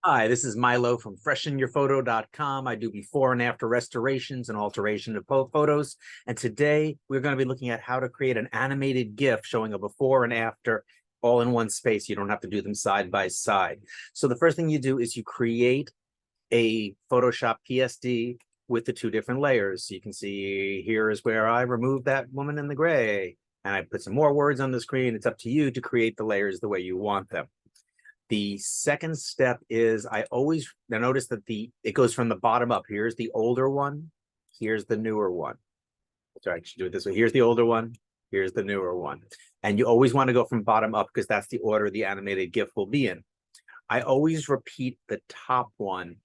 Hi, this is Milo from freshenyourphoto.com. I do before and after restorations and alteration of photos. And today we're going to be looking at how to create an animated GIF showing a before and after all in one space. You don't have to do them side by side. So the first thing you do is you create a Photoshop PSD with the two different layers. So you can see here is where I removed that woman in the gray. And I put some more words on the screen. It's up to you to create the layers the way you want them. The second step is I notice that it goes from the bottom up. Here's the older one. Here's the newer one. Sorry, I should do it this way. Here's the older one. Here's the newer one. And you always want to go from bottom up because that's the order the animated GIF will be in. I always repeat the top one,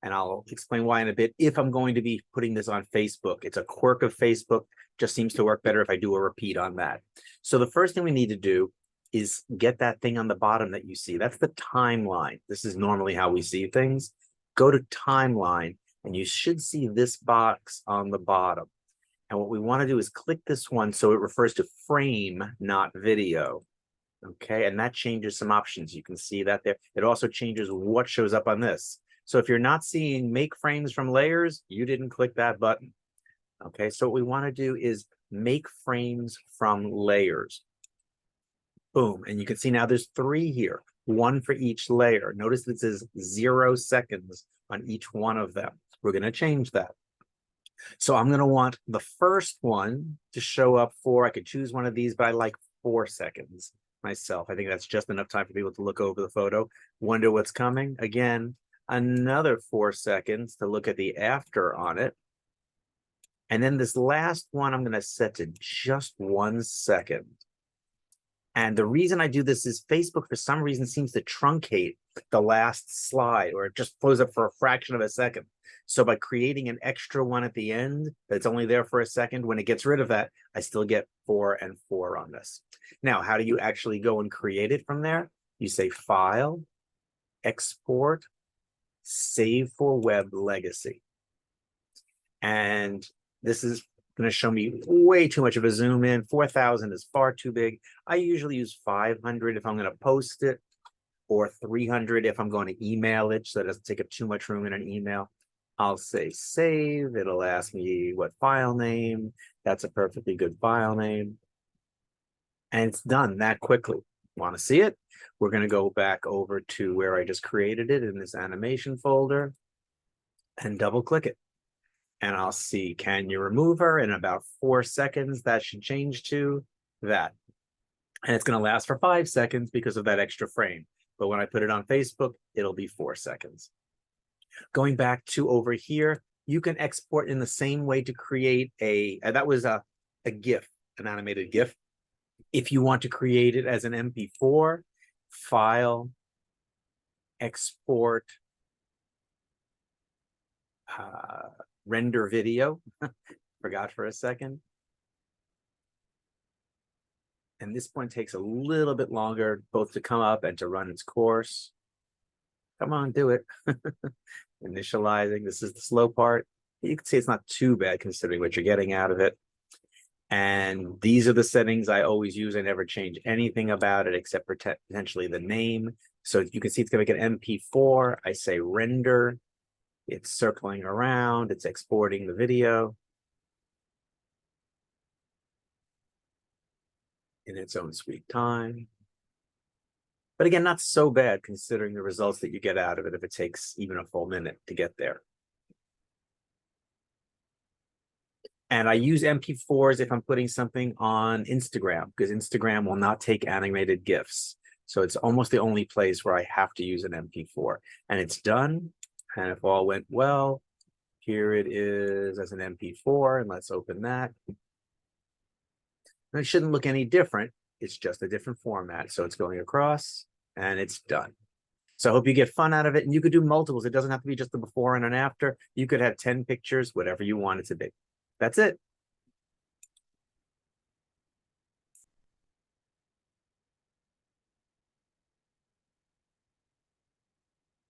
and I'll explain why in a bit if I'm going to be putting this on Facebook. It's a quirk of Facebook. Just seems to work better if I do a repeat on that. So the first thing we need to do is get that thing on the bottom that you see. That's the timeline. This is normally how we see things. Go to timeline, and you should see this box on the bottom. And what we want to do is click this one so it refers to frame, not video. Okay, and that changes some options. You can see that there. It also changes what shows up on this. So if you're not seeing make frames from layers, you didn't click that button. Okay, so what we want to do is make frames from layers. Boom. And you can see now there's 3 here, 1 for each layer. Notice this is 0 seconds on each one of them. We're going to change that. So I'm going to want the first one to show up for, I could choose one of these, but I like 4 seconds myself. I think that's just enough time for people to look over the photo, wonder what's coming. Again, another 4 seconds to look at the after on it. And then this last one, I'm going to set to just 1 second. And the reason I do this is Facebook, for some reason, seems to truncate the last slide, or it just flows up for a fraction of a second. So by creating an extra one at the end that's only there for a second, when it gets rid of that, I still get 4 and 4 on this. Now, how do you actually go and create it from there? You say File, Export, Save for Web Legacy. And this is going to show me way too much of a zoom in. 4,000 is far too big. I usually use 500 if I'm going to post it, or 300 if I'm going to email it, so it doesn't take up too much room in an email. I'll say save. It'll ask me what file name. That's a perfectly good file name. And it's done that quickly. Want to see it? We're going to go back over to where I just created it in this animation folder and double click it. And I'll see, can you remove her? In about 4 seconds, that should change to that. And it's going to last for 5 seconds because of that extra frame. But when I put it on Facebook, it'll be 4 seconds. Going back to over here, you can export in the same way to create that was a GIF, an animated GIF. If you want to create it as an MP4, File, Export, Render Video. Forgot for a second. And this one takes a little bit longer both to come up and to run its course. Come on, do it. Initializing. This is the slow part. You can see it's not too bad considering what you're getting out of it. And these are the settings I always use. I never change anything about it except for potentially the name. So you can see it's going to make an MP4. I say render. It's circling around. It's exporting the video in its own sweet time. But again, not so bad considering the results that you get out of it if it takes even a full minute to get there. And I use MP4s if I'm putting something on Instagram, because Instagram will not take animated GIFs. So it's almost the only place where I have to use an MP4. And it's done. And if all went well, here it is as an MP4. And let's open that. And it shouldn't look any different. It's just a different format. So it's going across and it's done. So I hope you get fun out of it. And you could do multiples. It doesn't have to be just the before and an after. You could have 10 pictures, whatever you want it to be. That's it.